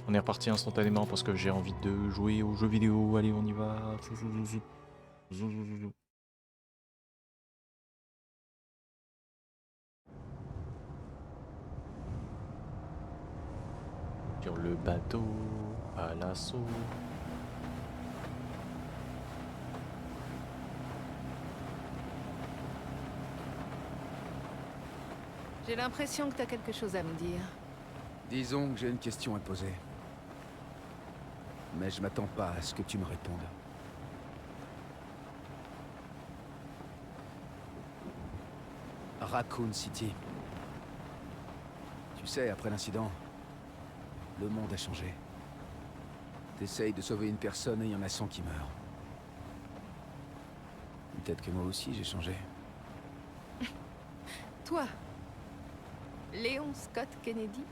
On est reparti instantanément parce que j'ai envie de jouer aux jeux vidéo. Allez, on y va. Sur le bateau, à l'assaut. J'ai l'impression que t'as quelque chose à me dire. Disons que j'ai une question à te poser. Mais je m'attends pas à ce que tu me répondes. Raccoon City. Tu sais, après l'incident, le monde a changé. T'essayes de sauver une personne et il y en a 100 qui meurent. Peut-être que moi aussi j'ai changé. Toi, Léon Scott Kennedy,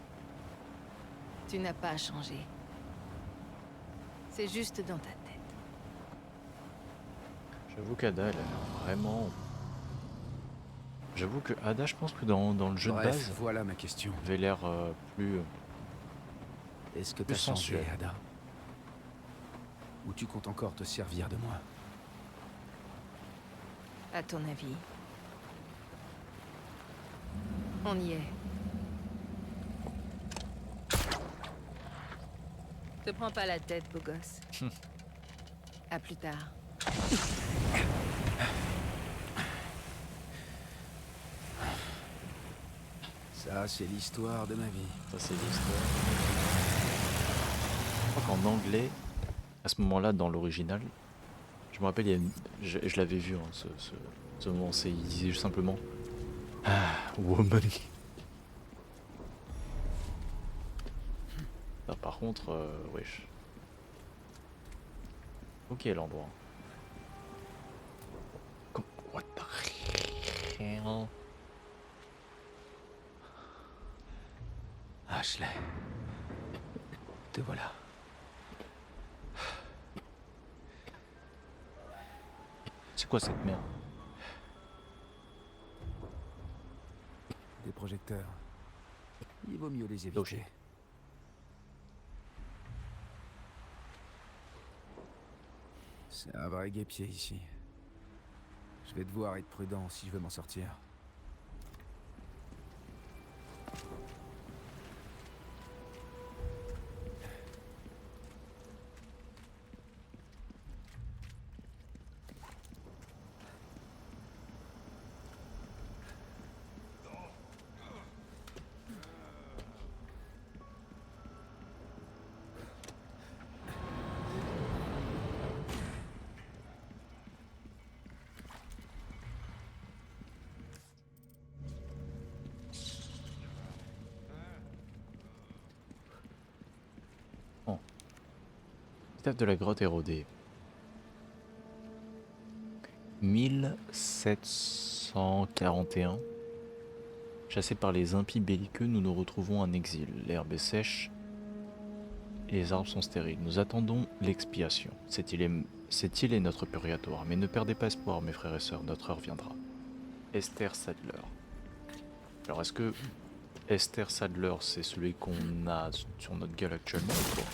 tu n'as pas changé. C'est juste dans ta tête. J'avoue qu'Ada, elle a l'air vraiment... J'avoue que Ada, je pense que dans le jeu Bref, de base, voilà ma question. avait l'air plus Est-ce que plus t'as changé, sensuel. Ada? Ou tu comptes encore te servir de moi? À ton avis? On y est. Te prends pas la tête, beau gosse. À plus tard. Ça, c'est l'histoire de ma vie. Ça, c'est l'histoire. Je crois qu'en anglais, à ce moment-là, dans l'original, je me rappelle, je l'avais vu, hein, ce moment, il disait juste simplement Ah, woman. Là, par contre, wesh. Ok, l'endroit. What the hell? Ashley. Te voilà. C'est quoi cette merde? Des projecteurs. Il vaut mieux les Oh shit. éviter. C'est un vrai guêpier ici. Je vais devoir être prudent si je veux m'en sortir. Oh. Étape de la grotte érodée. 1741. Chassés par les impies belliqueux, nous nous retrouvons en exil. L'herbe est sèche et les arbres sont stériles. Nous attendons l'expiation. Cette île est notre purgatoire. Mais ne perdez pas espoir, mes frères et sœurs, notre heure viendra. Esther Sadler. Alors, est-ce que Esther Sadler, c'est celui qu'on a sur notre gueule actuellement ou quoi?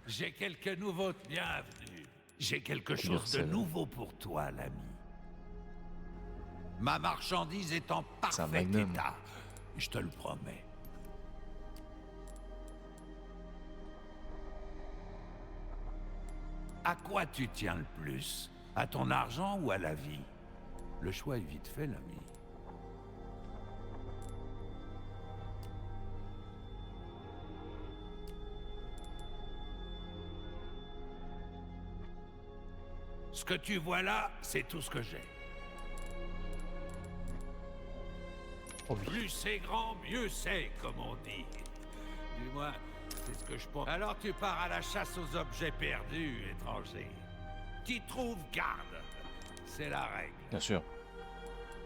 J'ai quelques nouveautés. Bienvenue. J'ai quelque Dire chose de ça, nouveau pour toi, l'ami. Ma marchandise est en C'est un parfait magnum. état. Je te le promets. À quoi tu tiens le plus? À ton argent ou à la vie? Le choix est vite fait, l'ami. Ce que tu vois là, c'est tout ce que j'ai. Oh oui. Plus c'est grand, mieux c'est, comme on dit. Du moins, c'est ce que je pense. Alors tu pars à la chasse aux objets perdus, étranger. Qui trouve, garde. C'est la règle. Bien sûr.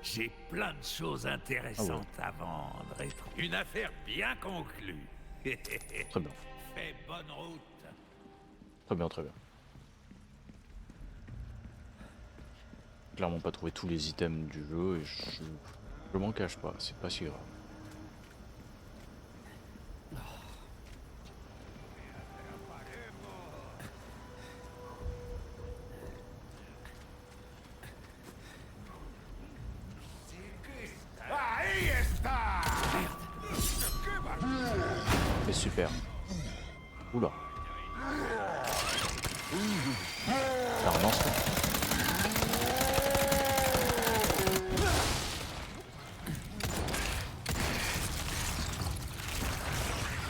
J'ai plein de choses intéressantes à vendre. Une affaire bien conclue. Très bien. Fais bonne route. Très bien, très bien. clairement pas trouvé tous les items du jeu et je m'en cache pas, c'est pas si grave. C'est super. Oula. Ça relance là.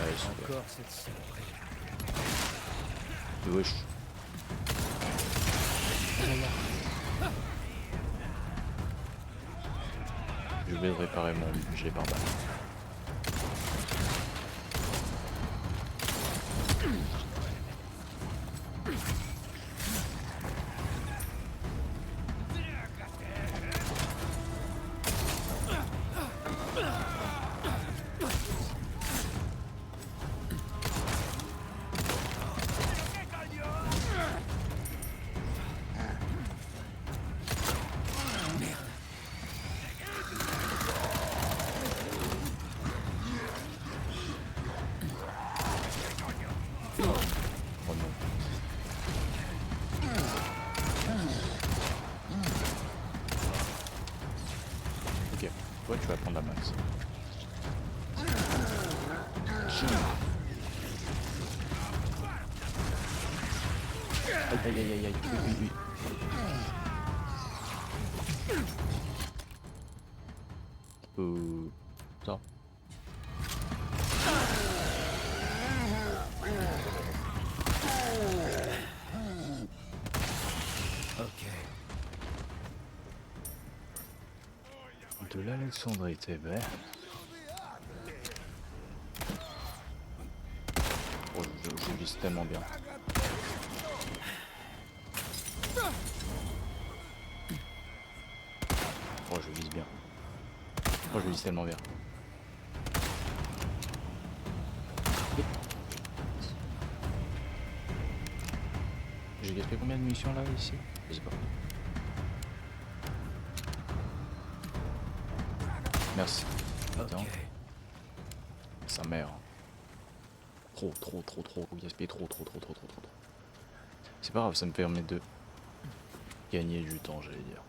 Allez, super. Encore cette saloperie. Wesh. J'ai oublié de réparer mon gilet pare-balles. Oh non. Ok, toi tu vas prendre la max. Aïe aïe aïe aïe aïe, oui oui oui. Ça. Ok. De l'Alexandrite, eh ben. Oh, je vise tellement bien. Oh, je vise bien. Oh, je vise tellement bien. J'ai gaspillé combien de munitions là, ici? Je sais pas. Merci. Putain. Ok. Sa mère. Trop gaspillé, trop. C'est pas grave, ça me permet de gagner du temps, j'allais dire.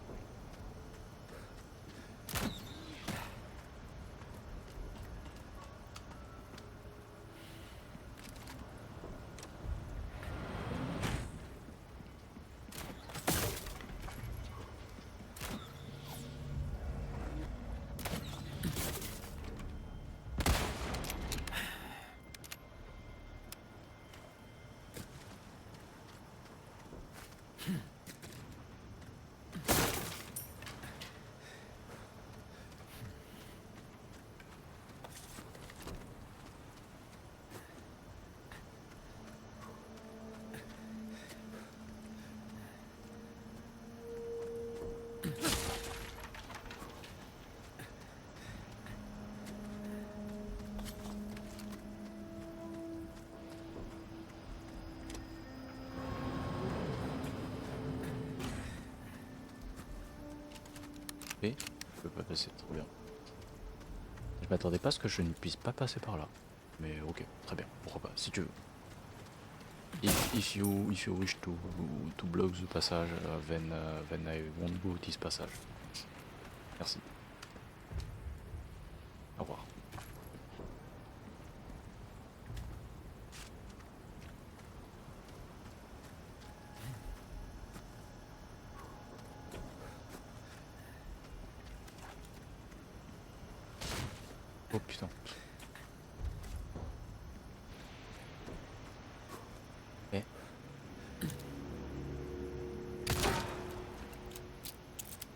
Et je peux pas passer, trop bien. Je m'attendais pas à ce que je ne puisse pas passer par là. Mais ok, très bien, pourquoi pas, si tu veux. If you wish to block the passage, then I won't go this passage. Merci. Au revoir. Oh putain. Eh.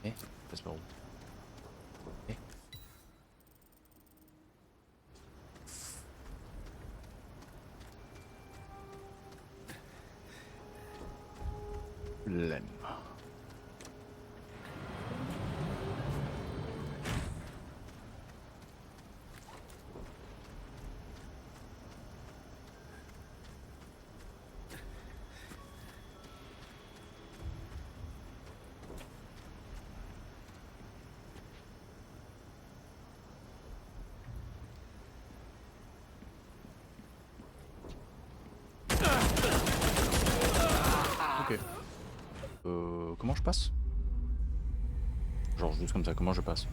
Eh, passe par où? Eh. L'aime. Comment je passe? Genre juste comme ça, comment je passe?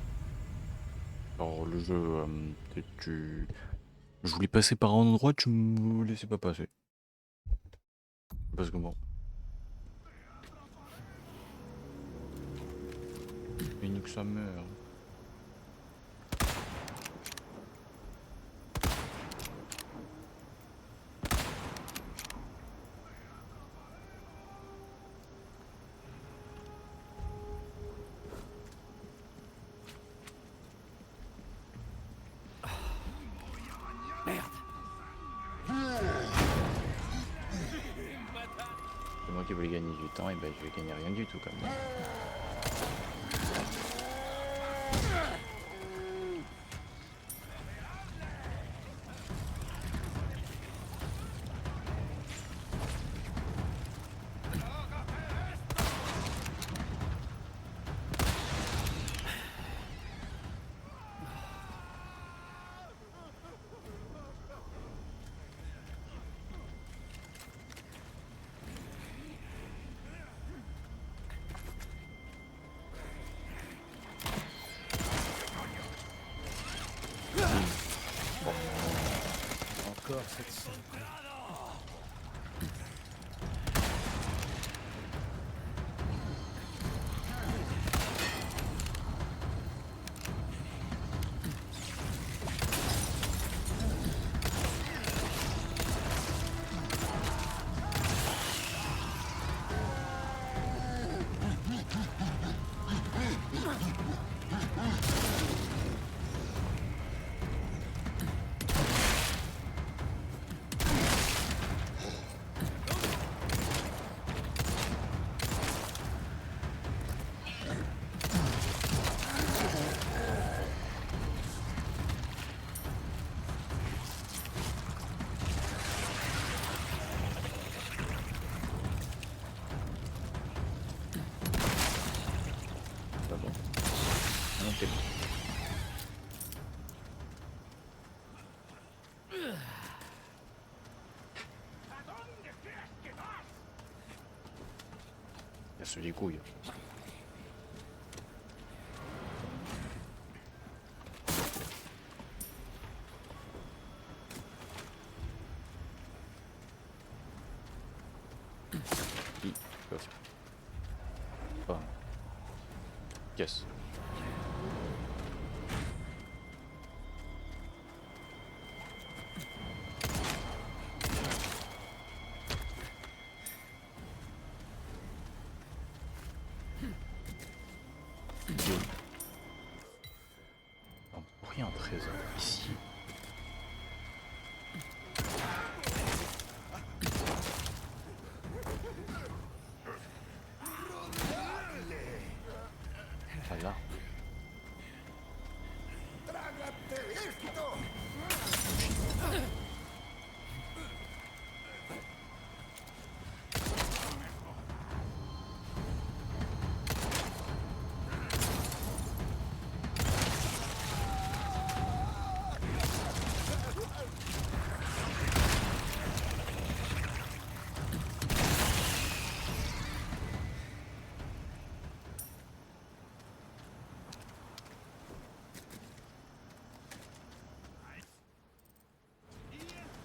Alors le jeu, je voulais passer par un endroit, tu me laissais pas passer. Parce que bon. Mais nique sa mère. C'est moi qui voulais gagner du temps, et ben je vais gagner rien du tout comme ça. Encore cette saloperie. Pas bon. Non, c'est bon. Il se les couilles. Bam. Yes. Non, pourquoi il y a un trésor ici? Ah là.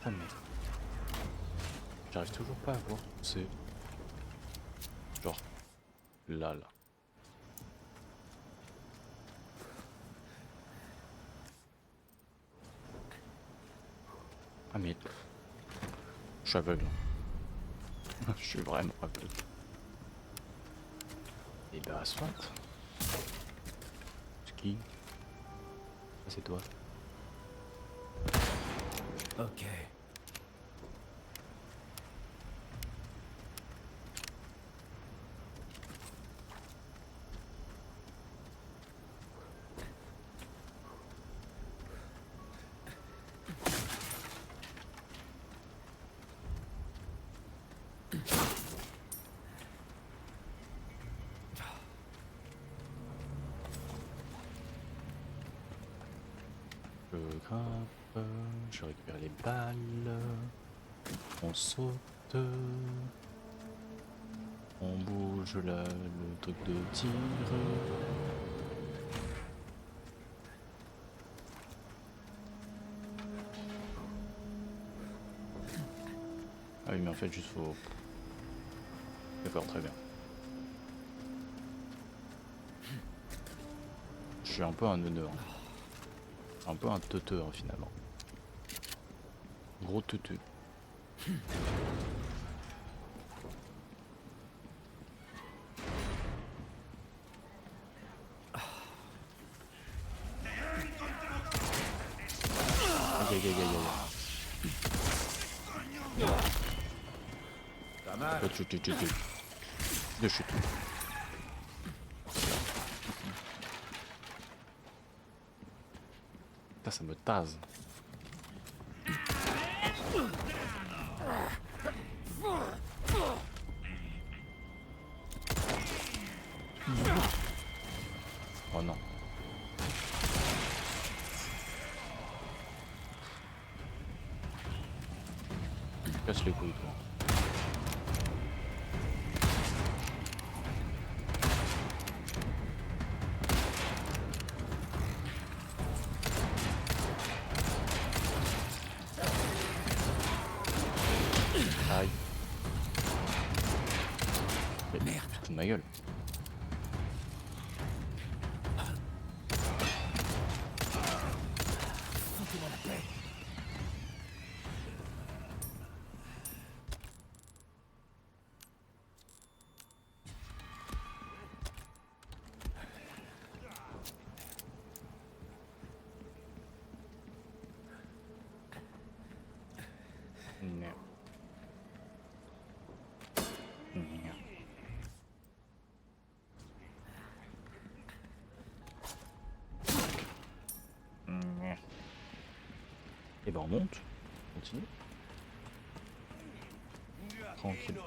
Ah mais... J'arrive toujours pas à voir. C'est... Genre... Là. Ah mais... Je suis aveugle. Je suis vraiment aveugle. Et bah soit. Ski. Ça c'est toi. Ok. Je grimpe, je récupère les balles, on saute. On bouge là, le truc de tir. Ah oui, mais en fait, juste faut... D'accord, très bien. Je suis un peu un neuneu. Un peu un teuteux, hein, finalement. Gros teuteux. Aïe aïe aïe aïe aïe. Pas mal. De chute. De chute. Putain, ça me tase. Oh non. Casse les couilles, toi. Aïe. Merde. Fous de ma gueule. Foutez-moi la paix. Merde. Merde. Merde. Et ben on monte. Continue. Tranquille.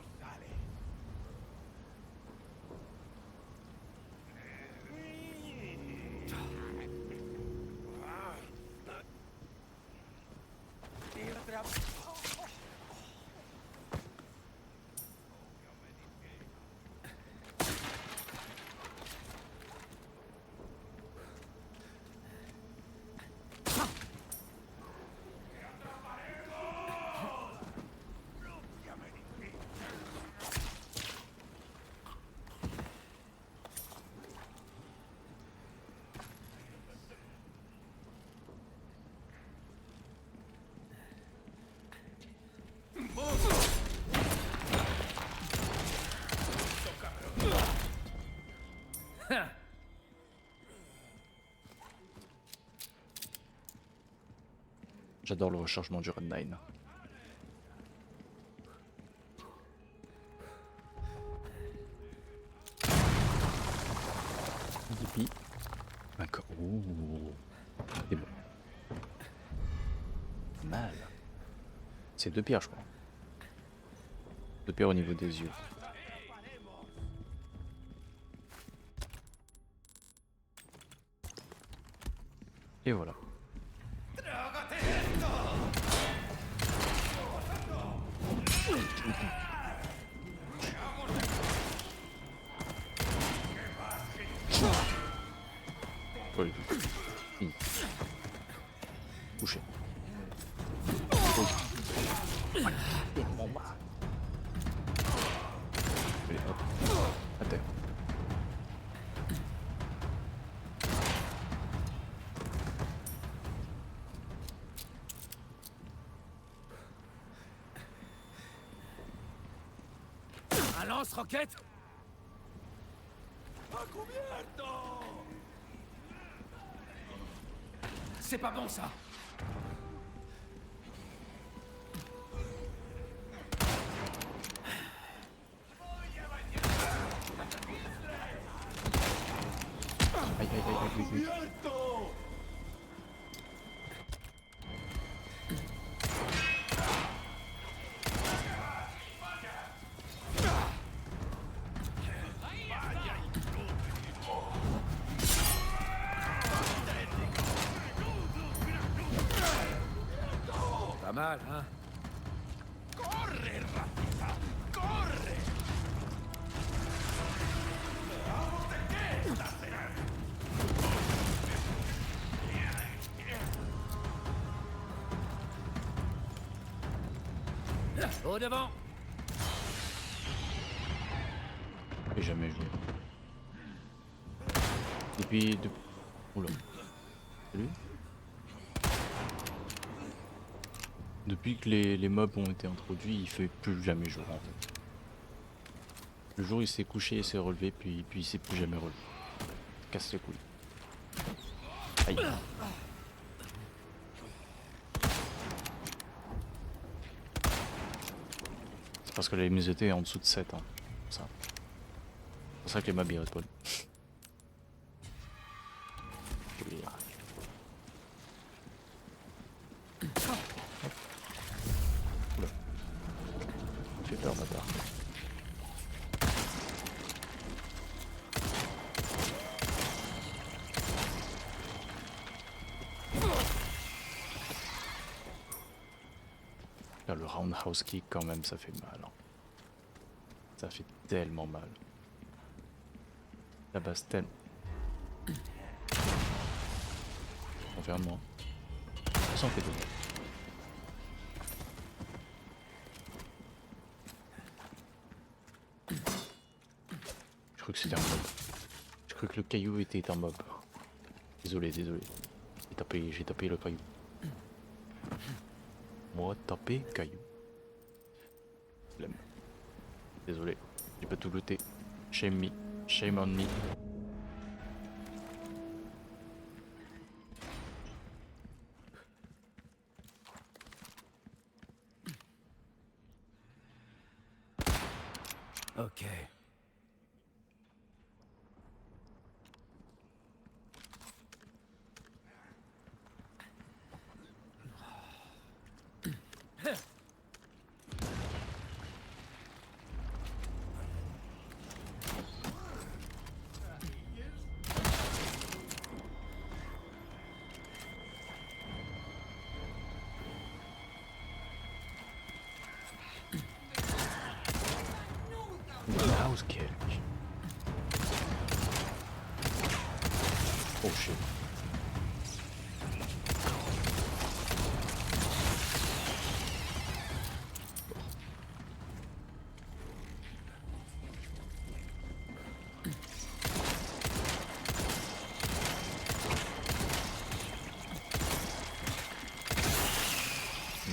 J'adore le rechargement du Red 9. Yippee. D'accord. Ouh. C'est bon. Mal. C'est 2 pierres, je crois. 2 pierres au niveau des yeux. Et voilà. Oui. Oui. Touché. Allez, hop. À terre. Un lance-roquette. C'est pas bon ça. Aïe aïe aïe aïe aïe. Pas mal, hein. Au devant. J'ai jamais joué. Depuis... Oula. Salut. Depuis que les mobs ont été introduits, il fait plus jamais jouer en fait. Le jour il s'est couché et s'est relevé, puis il s'est plus jamais relevé. Casse les couilles. Aïe. C'est parce que la MZT est en dessous de 7 hein. Ça. C'est pour ça que les mobs ils respawnent. Oula. J'ai peur bâtard. Là, le roundhouse kick quand même ça fait mal. Hein. Ça fait tellement mal. La base tellement. Confirme-moi. Ça en fait tout. Je crois que c'était un mob. Je crois que le caillou était un mob. Désolé. J'ai tapé le caillou. Moi, taper caillou. Flemme. Désolé. J'ai pas tout looté. Shame me. Shame on me. Ok. House kill. Oh shit.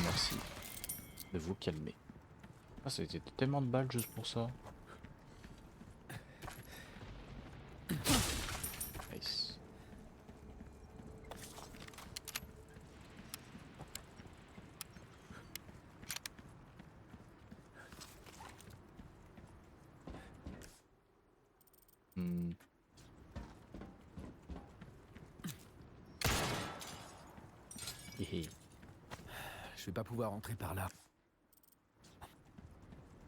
Merci de vous calmer. Ah, ça a été tellement de balles juste pour ça. Nice. Hihi. Je vais pas pouvoir entrer par là.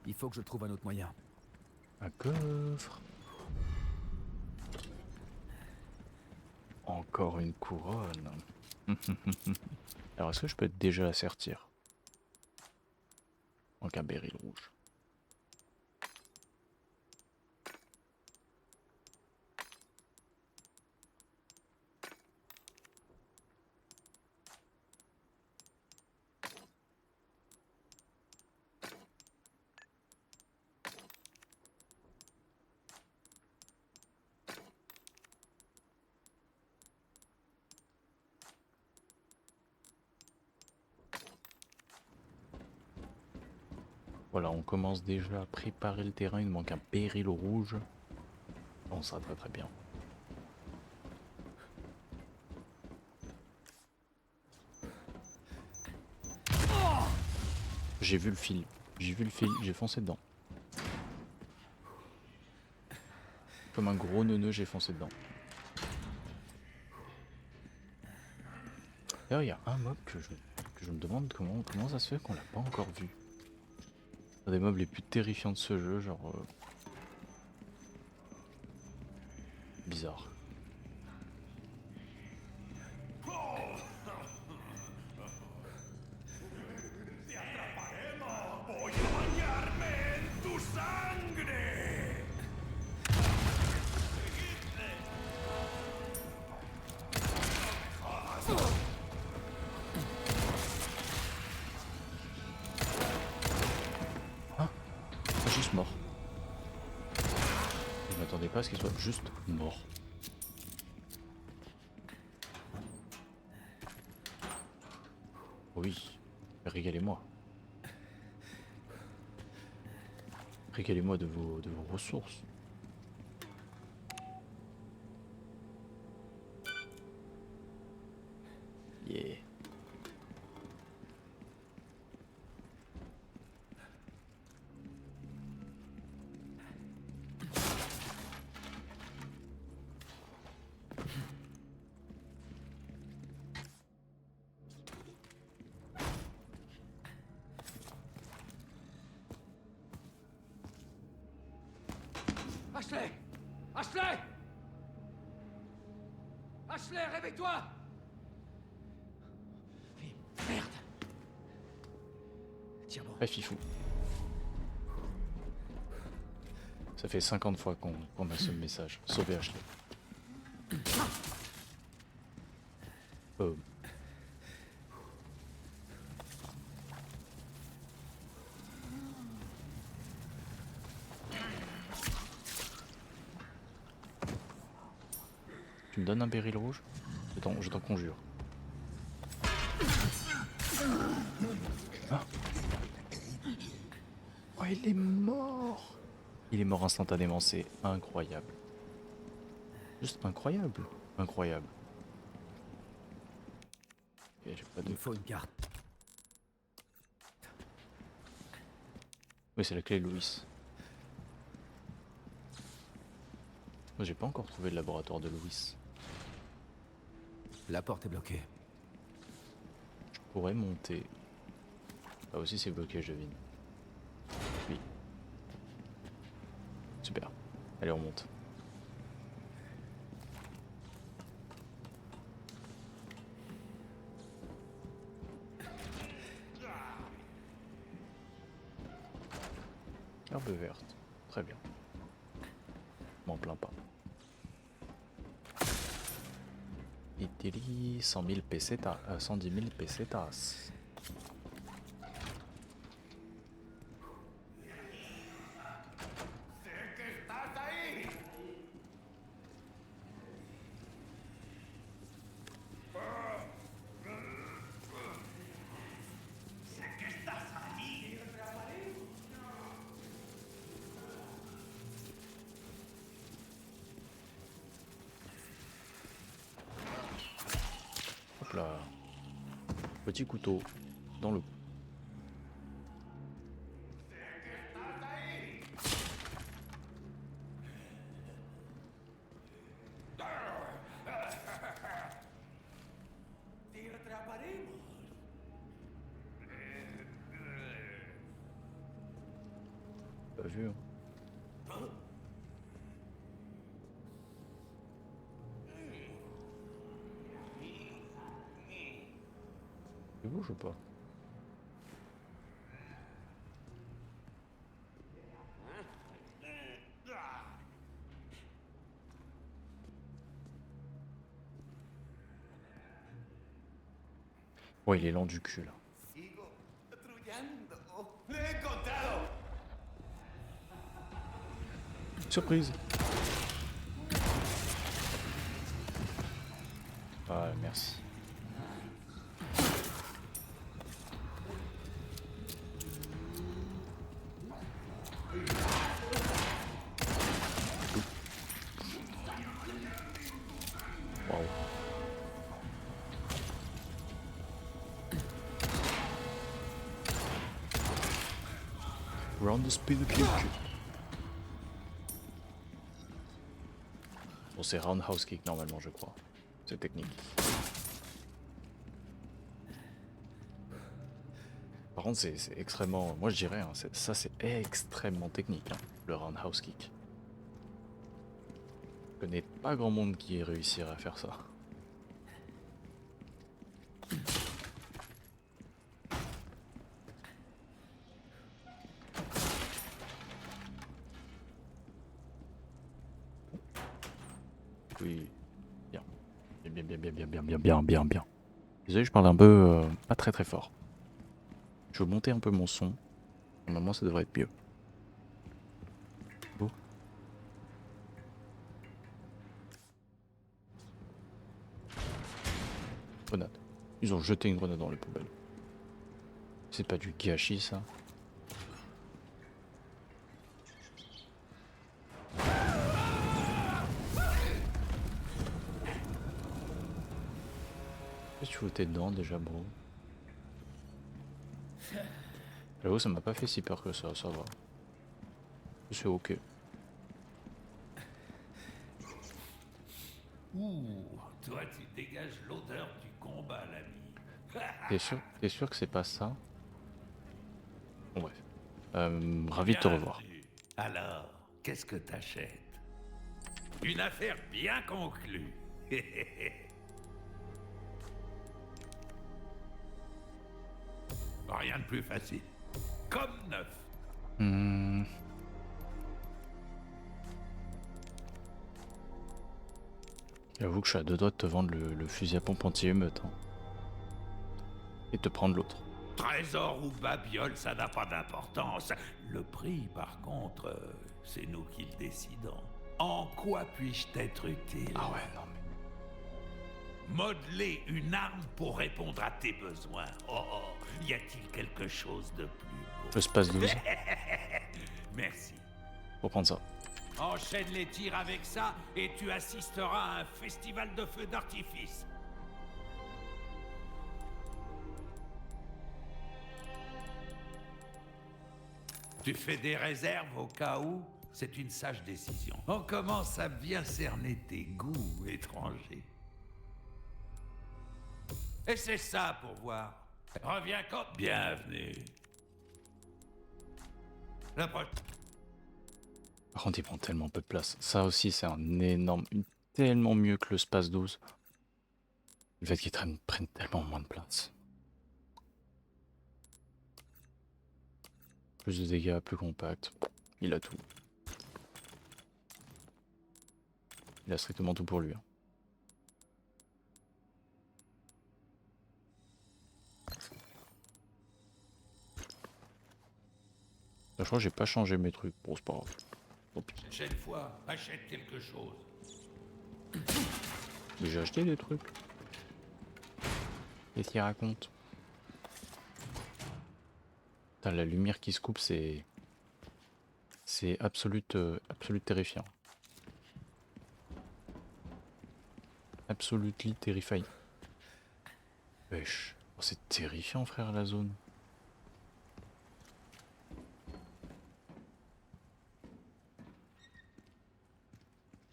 Il faut que je trouve un autre moyen. Un coffre. Encore une couronne. Alors est-ce que je peux déjà la sertir en qu'un béryl rouge? Voilà, on commence déjà à préparer le terrain, il nous manque un béryl rouge. Bon, ça va très bien. J'ai vu le fil, j'ai foncé dedans. Comme un gros neuneu, j'ai foncé dedans. D'ailleurs, il y a un mob que je me demande comment ça se fait qu'on l'a pas encore vu. Un des mobs les plus terrifiants de ce jeu, genre... bizarre. m'attendais pas à ce qu'il soit juste mort. Oui, régalez-moi. Régalez-moi de vos ressources. Yeah. Ashley! Ashley! Ashley, réveille-toi! Merde! Tiens bon. Ouais, fifou. Ça fait 50 fois qu'on a ce message. Sauvez Ashley. Oh. Tu me donnes un béryl rouge? Je t'en conjure. Ah. Oh, il est mort! Il est mort instantanément, c'est incroyable. Juste incroyable. Incroyable. Ok, j'ai pas Il de... me faut une carte. Oui, c'est la clé Louis. Moi, j'ai pas encore trouvé le laboratoire de Louis. La porte est bloquée. Je pourrais monter. Là aussi, c'est bloqué, je devine. Oui. Super. Allez, on monte. Herbe verte. Très bien. M'en plains pas. Itili, 100 000 pesetas, 110 000 pesetas. Hop là. Petit couteau dans le... Pas vu, hein. Il bouge ou pas? Ouais, il est lent du cul là. Surprise! Ah, merci. Waouh. Round the speed kick. Bon, c'est roundhouse kick normalement, je crois. C'est technique. Par contre, c'est extrêmement... Moi, je dirais, hein, ça, c'est extrêmement technique, hein, le roundhouse kick. Je connais pas grand monde qui réussirait à faire ça. Oui, bien. Bien. Désolé, je parle un peu pas très fort. Je vais monter un peu mon son. Normalement, ça devrait être mieux. Oh. Grenade. Ils ont jeté une grenade dans les poubelles. C'est pas du gâchis ça. Qu'est-ce que tu foutais dedans déjà, bro? J'avoue, ça m'a pas fait si peur que ça va. C'est ok. Ouh, toi tu dégages l'odeur du combat, l'ami. T'es sûr que c'est pas ça? Bon bref. Ravi de te revoir. Bienvenue. Alors, qu'est-ce que t'achètes? Une affaire bien conclue. Rien de plus facile. Comme neuf. Hmm. J'avoue que je suis à deux doigts de te vendre le fusil à pompe anti-émeute. Hein. Et de te prendre l'autre. Trésor ou babiole, ça n'a pas d'importance. Le prix, par contre, c'est nous qui le décidons. En quoi puis-je t'être utile? Ah ouais, non mais... Modeler une arme pour répondre à tes besoins. Oh, y a-t-il quelque chose de plus beau? Le Space 12, Merci. pour prendre ça. Enchaîne les tirs avec ça et tu assisteras à un festival de feux d'artifice. Tu fais des réserves au cas où? C'est une sage décision. On commence à bien cerner tes goûts étrangers. Et c'est ça pour voir. Reviens quand... Bienvenue. La prochaine... Par contre, il prend tellement peu de place. Ça aussi, c'est un énorme... Tellement mieux que le Space 12. Le fait qu'il prenne tellement moins de place. Plus de dégâts, plus compact. Il a tout. Il a strictement tout pour lui. Hein. Je crois que j'ai pas changé mes trucs. Bon, c'est pas grave. Tant pis. Prochaine fois, achète quelque chose. Mais j'ai acheté des trucs. Qu'est-ce qu'il raconte? Putain, la lumière qui se coupe, c'est... C'est absolute terrifiant. Absolutely terrifying. Wesh. Oh, c'est terrifiant, frère, la zone.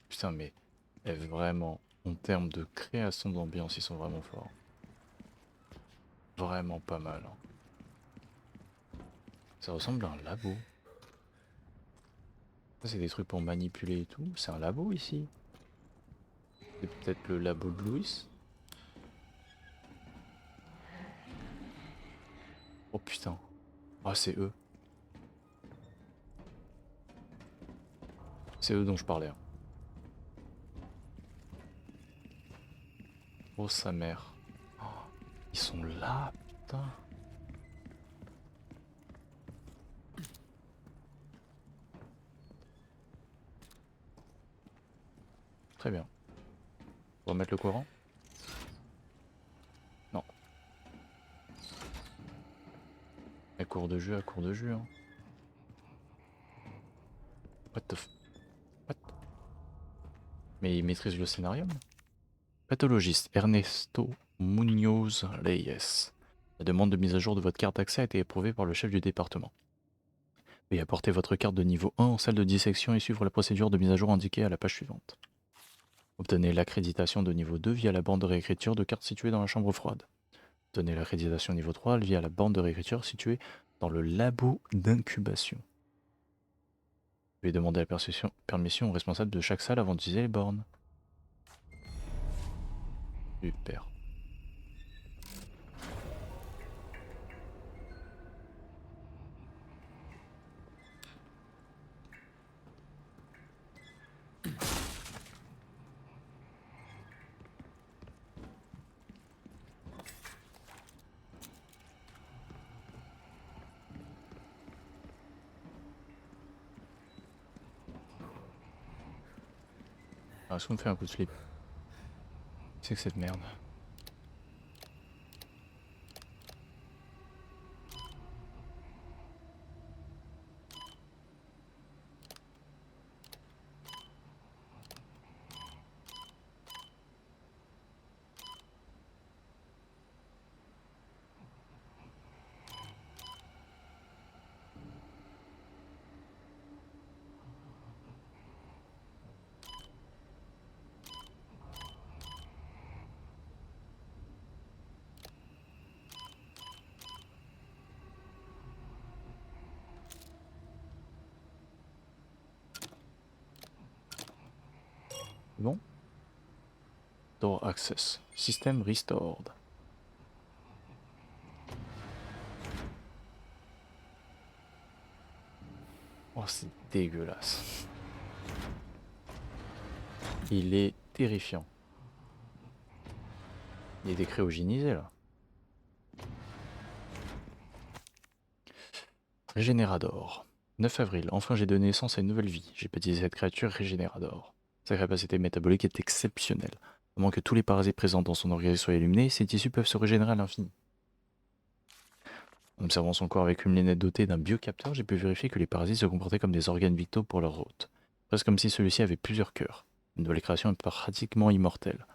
Putain, mais vraiment, en termes de création d'ambiance, ils sont vraiment forts. Vraiment pas mal. Hein. Ça ressemble à un labo. Ça, c'est des trucs pour manipuler et tout. C'est un labo ici. C'est peut-être le labo de Louis. Oh putain. Ah, c'est eux. C'est eux dont je parlais. Hein. Oh sa mère. Oh, ils sont là, putain. Très bien. On va mettre le courant? Non. À court de jeu, à court de jeu. Hein. What the f... What? Mais il maîtrise le scénario? Pathologiste Ernesto Munoz Reyes. La demande de mise à jour de votre carte d'accès a été approuvée par le chef du département. Veuillez apporter votre carte de niveau 1 en salle de dissection et suivre la procédure de mise à jour indiquée à la page suivante. Obtenez l'accréditation de niveau 2 via la borne de réécriture de carte située dans la chambre froide. Obtenez l'accréditation niveau 3 via la borne de réécriture située dans le labo d'incubation. Veuillez demander la permission au responsable de chaque salle avant d'utiliser les bornes. Super. Ah, est-ce qu'on me fait un coup de flip? C'est que cette merde. Bon. Door access. System restored. Oh, c'est dégueulasse. Il est terrifiant. Il est décryogénisé là. Régénérador. 9 avril. Enfin j'ai donné naissance à une nouvelle vie. J'ai baptisé cette créature Régénérador. Sa capacité métabolique est exceptionnelle. À moins que tous les parasites présents dans son organisme soient éliminés, ses tissus peuvent se régénérer à l'infini. En observant son corps avec une lunette dotée d'un biocapteur, j'ai pu vérifier que les parasites se comportaient comme des organes vitaux pour leur hôte. Presque comme si celui-ci avait plusieurs cœurs. Une nouvelle création est pratiquement immortelle.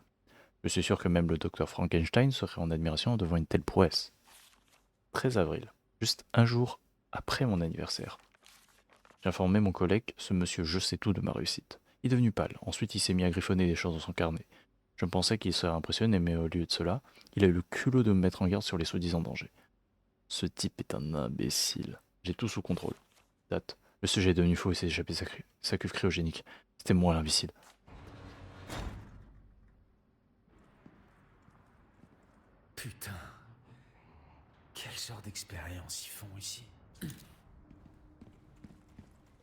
Je suis sûr que même le docteur Frankenstein serait en admiration devant une telle prouesse. 13 avril. Juste un jour après mon anniversaire. J'ai informé mon collègue, ce monsieur je sais tout de ma réussite. Il est devenu pâle, ensuite il s'est mis à griffonner des choses dans son carnet. Je pensais qu'il serait impressionné, mais au lieu de cela, il a eu le culot de me mettre en garde sur les soi-disant dangers. Ce type est un imbécile. J'ai tout sous contrôle. Date. Le sujet est devenu fou et s'est échappé sa cuve cryogénique. C'était moi l'imbécile. Putain. Quel genre d'expérience ils font ici?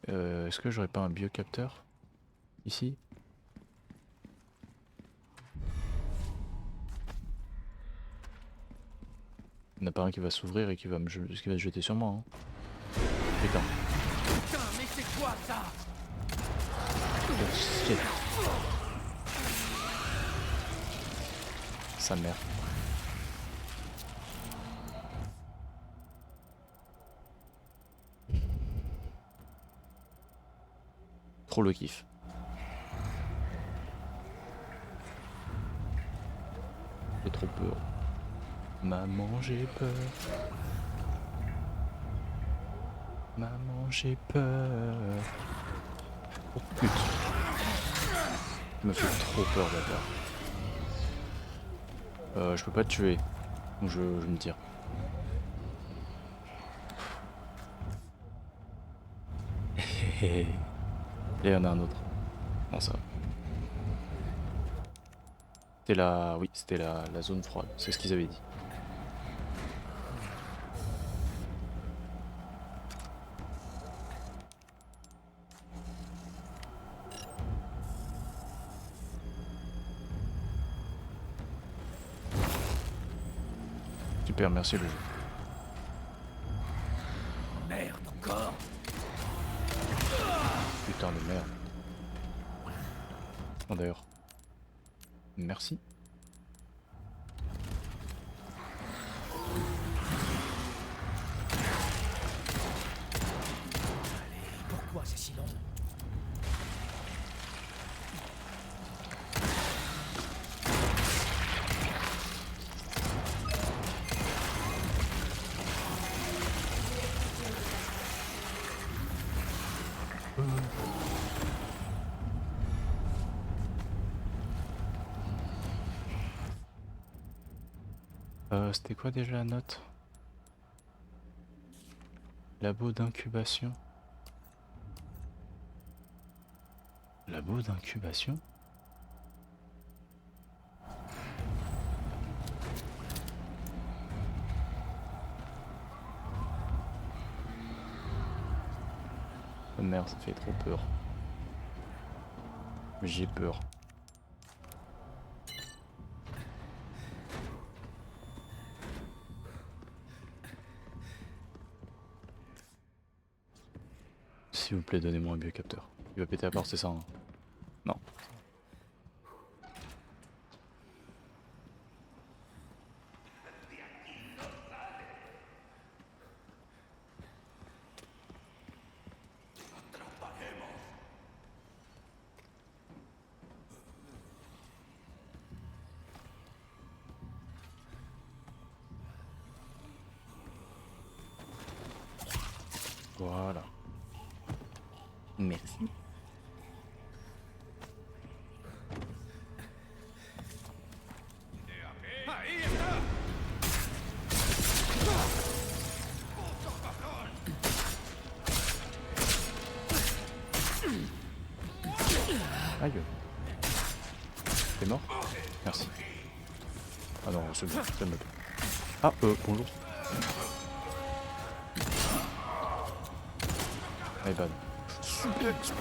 Est-ce que j'aurais pas un biocapteur ici? Il n'y en a pas un qui va s'ouvrir et qui va se jeter sur moi. Hein. Putain. Putain, mais c'est quoi ça? Oh, shit. Sa mère. Trop le kiff. J'ai trop peur. Maman, j'ai peur. Maman, j'ai peur. Oh putain. Il me fait trop peur là-bas. Je peux pas te tuer. Donc je me tire. Et il y en a un autre. Non, ça va. C'était la... Oui, c'était la zone froide. C'est ce qu'ils avaient dit. Super, merci le jeu. Merde encore. Putain de merde. Oh, d'ailleurs. Merci. Pourquoi c'est si long? C'était quoi déjà la note? Labo d'incubation. Labo d'incubation? Oh merde, ça fait trop peur. J'ai peur. S'il vous plaît, donnez-moi un biocapteur. Il va péter à part, c'est ça hein? Non. Voilà. Merci. Aïe. T'es mort? Merci. Ah non, c'est bon, ça me plaît. Ah, bonjour. My bad. Suplex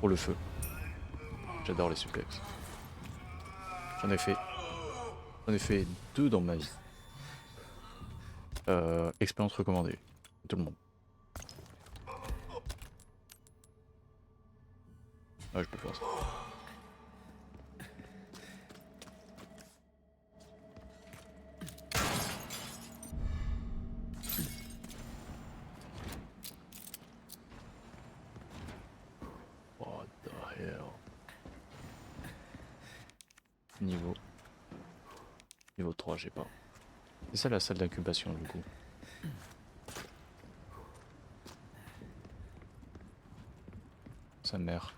pour le feu. J'adore les suplex. J'en ai fait 2 dans ma vie. Expérience recommandée. Tout le monde. Ouais, je peux faire ça. What the hell? Niveau 3, j'ai pas. C'est ça la salle d'incubation du coup. Sa mère.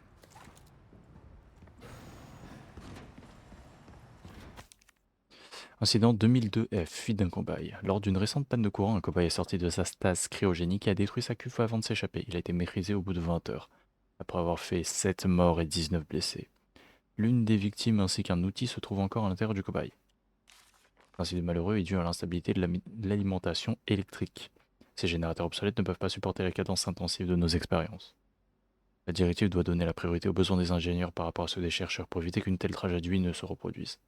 Incident 2002F, fuite d'un cobaye. Lors d'une récente panne de courant, un cobaye est sorti de sa stase cryogénique et a détruit sa cuve avant de s'échapper. Il a été maîtrisé au bout de 20 heures, après avoir fait 7 morts et 19 blessés. L'une des victimes ainsi qu'un outil se trouve encore à l'intérieur du cobaye. L'incident malheureux est dû à l'instabilité de l'alimentation électrique. Ces générateurs obsolètes ne peuvent pas supporter la cadence intensive de nos expériences. La directive doit donner la priorité aux besoins des ingénieurs par rapport à ceux des chercheurs pour éviter qu'une telle tragédie ne se reproduise.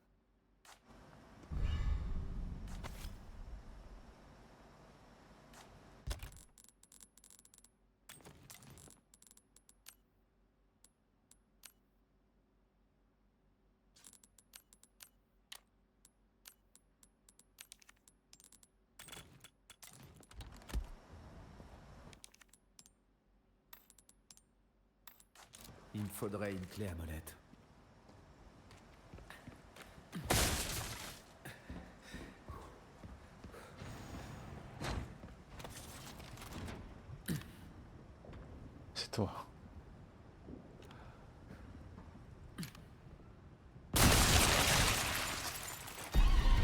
Il me faudrait une clé à molette. C'est toi.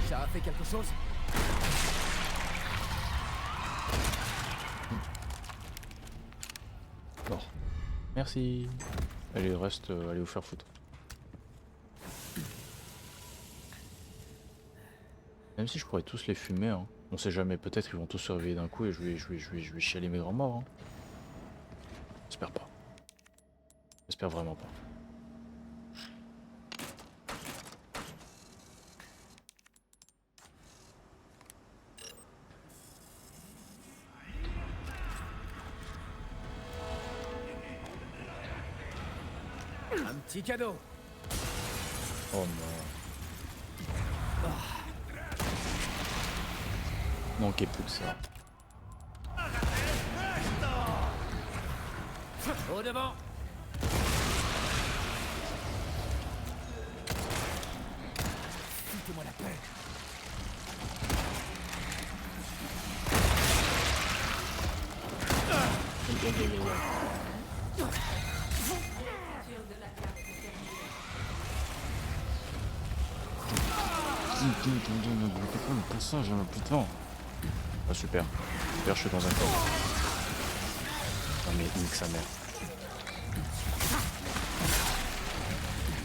Ça a fait quelque chose? Mort. Merci. Allez, le reste, allez vous faire foutre. Même si je pourrais tous les fumer, hein. On sait jamais, peut-être qu'ils vont tous se réveiller d'un coup et je vais chialer mes grands morts. Hein. J'espère pas. J'espère vraiment pas. Un petit cadeau. Oh non. Manquez plus que ça. Au devant. Foutez-moi la paix. Pour ça, j'ai un putain. Ah super. Super, je suis dans un corps. Non mais nique sa mère.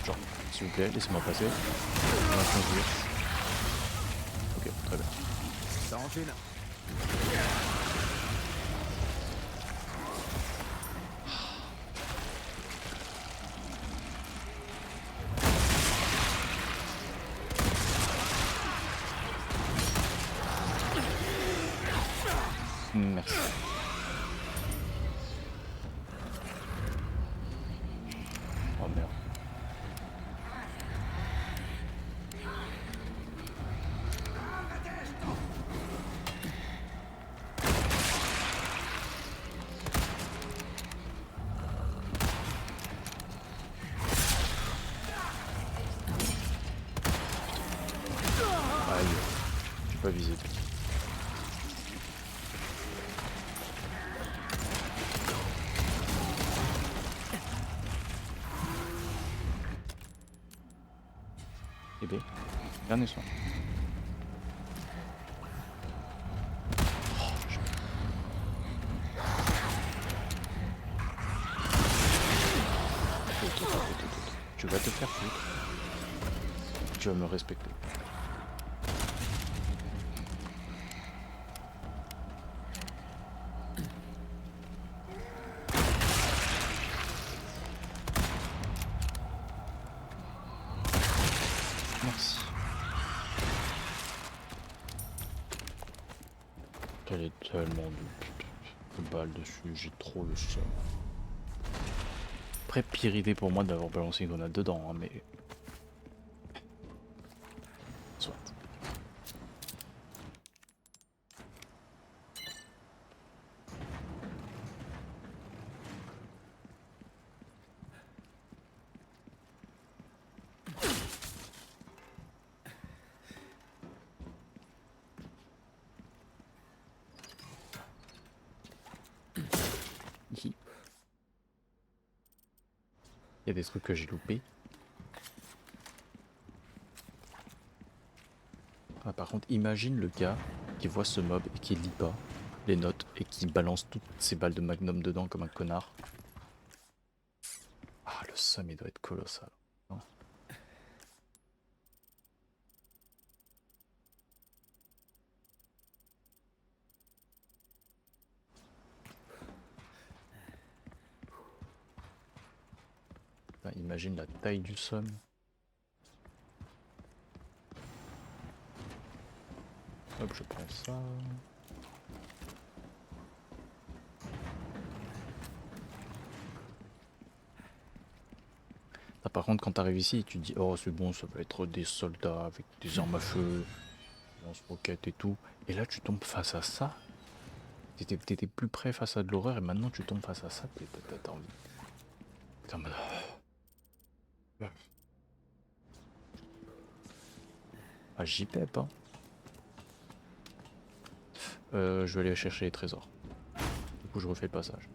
Genre, s'il vous plaît, laissez-moi passer. On va conduire. Ok, très bien. Ça enchaîne. Merci. Oh merde. Aïe, j'ai pas visé. Eh bien, dernier soin. Tu vas te faire foutre. Tu vas me respecter. Merci. Elle est tellement de balles dessus, j'ai trop le seum. Après, pire idée pour moi d'avoir balancé une grenade dedans, hein, mais... Soit. Hi. Il y a des trucs que j'ai loupés. Ah, par contre, imagine le gars qui voit ce mob et qui lit pas les notes et qui balance toutes ses balles de magnum dedans comme un connard. Ah, le seum, il doit être colossal. Non. Putain, imagine la taille du seum. Hop, je prends ça. Ah, par contre, quand t'arrives ici, tu te dis oh c'est bon, ça va être des soldats avec des armes à feu, lance-roquettes et tout. Et là, tu tombes face à ça. T'étais plus près face à de l'horreur et maintenant tu tombes face à ça. T'as envie. T'es en mode. Ah, j'y pep, hein. Je vais aller chercher les trésors. Du coup, je refais le passage.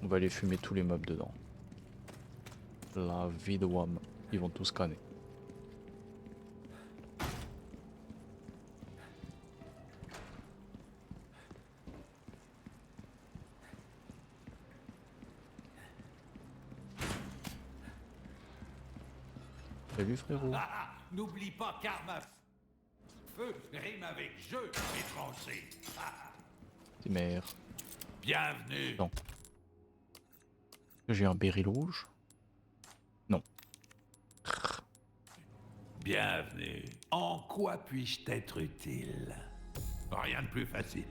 On va aller fumer tous les mobs dedans. La vie de Wam. Ils vont tous scanner. Salut frérot. Ah, n'oublie pas qu'arme à feu rime avec jeu, étranger. Ah, C'est mère. bienvenue. Non. J'ai un béryl rouge. Non. Bienvenue. En quoi puis-je t'être utile? Rien de plus facile.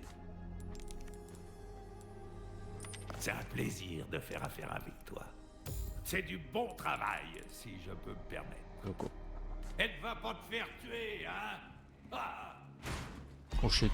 C'est un plaisir de faire affaire avec toi. C'est du bon travail, si je peux me permettre. Loco. Elle ne va pas te faire tuer, hein? Ah! Oh shit.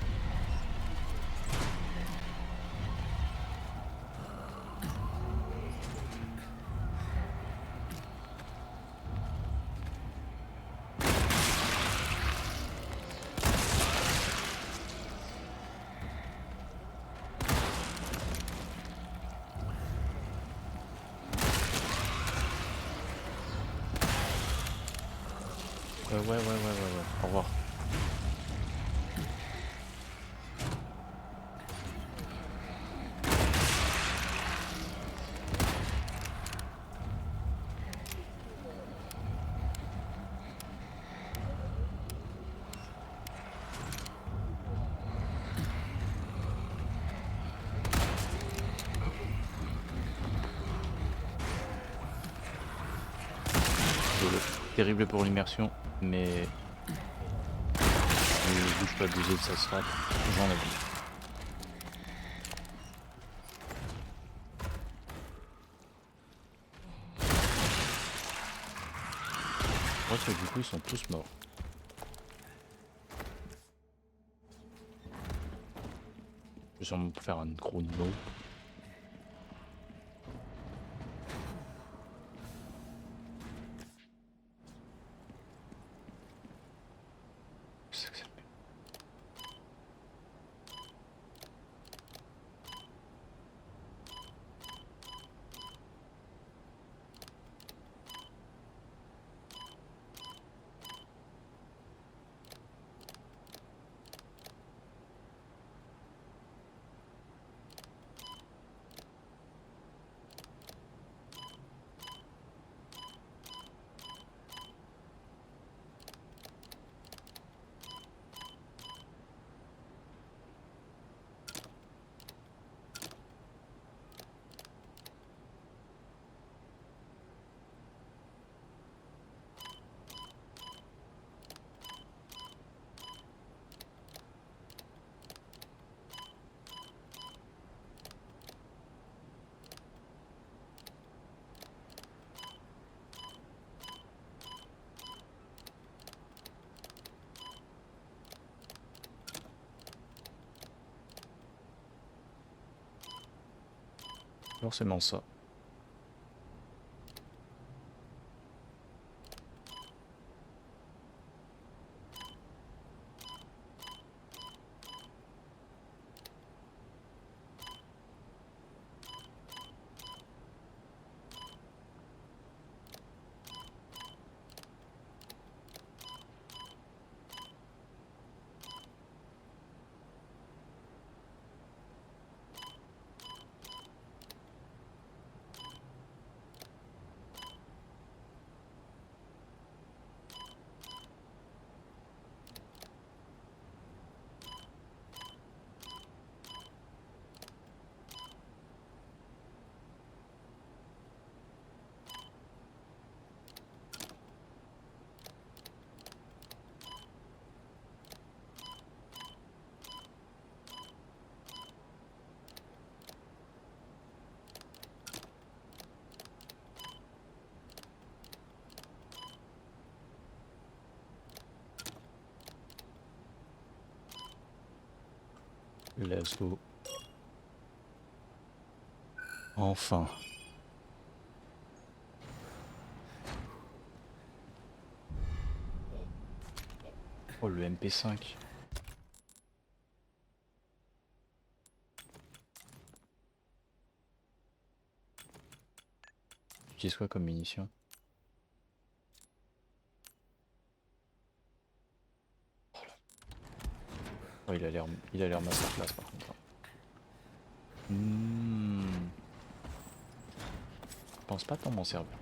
Ouais. Au revoir. Terrible pour l'immersion, mais ne bouge pas abusé de sa strat, j'en abuse. Je crois que du coup ils sont tous morts. Je vais sûrement faire un gros no. Forcément ça. Let's go. Enfin. Oh, le MP5. Tu utilises quoi comme munition? Oh, il a l'air masterclass par contre. Je pense pas tant m'en servir.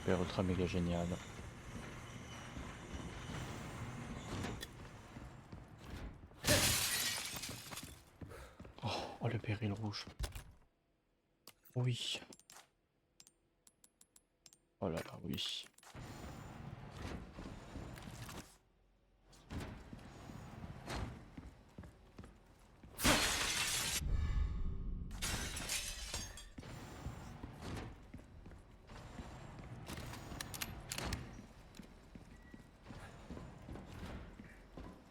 Super ultra méga génial. Oh, le péril rouge. Oui. Oh là là, oui.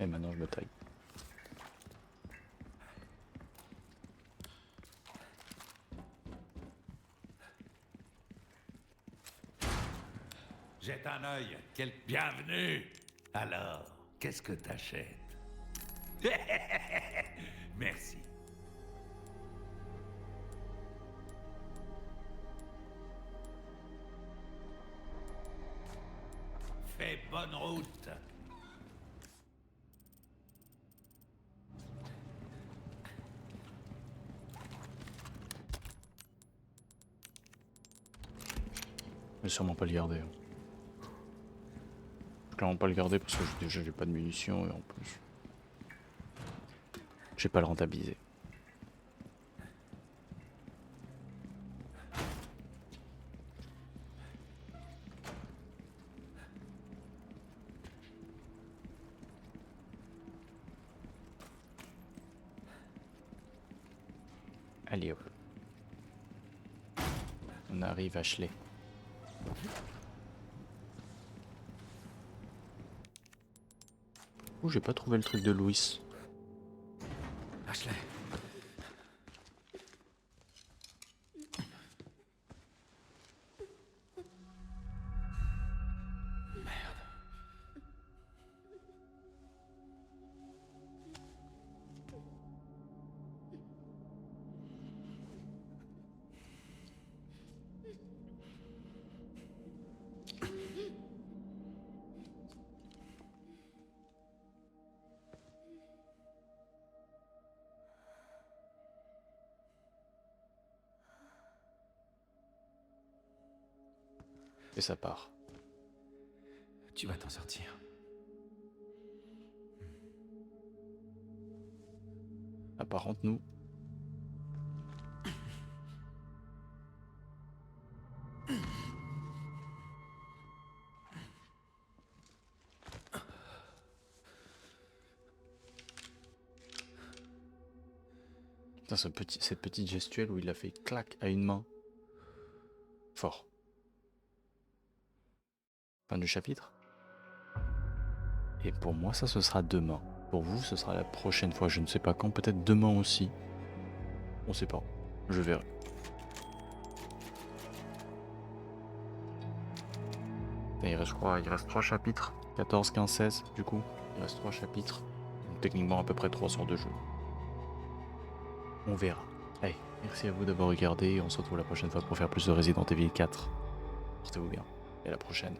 Et maintenant je me taille. Jette un œil. Quel bienvenue. Alors, qu'est-ce que t'achètes? Merci. Fais bonne route. Je vais sûrement pas le garder. Hein. Je vais clairement pas le garder parce que déjà j'ai pas de munitions et en plus je vais pas le rentabiliser. Allez hop. On arrive à Ashley. Oh, j'ai pas trouvé le truc de Louis. Ashley. Et ça part. Tu vas t'en sortir. Apparente nous. Putain, cette petite gestuelle où il a fait clac à une main. Fort. Fin du chapitre. Et pour moi, ça, ce sera demain. Pour vous, ce sera la prochaine fois. Je ne sais pas quand. Peut-être demain aussi. On sait pas. Je verrai. Il reste quoi? Il reste 3 chapitres. 14, 15, 16 du coup. Il reste 3 chapitres. Donc techniquement à peu près 3 heures de jeu. On verra. Allez, merci à vous d'avoir regardé. On se retrouve la prochaine fois pour faire plus de Resident Evil 4. Portez-vous bien. Et à la prochaine.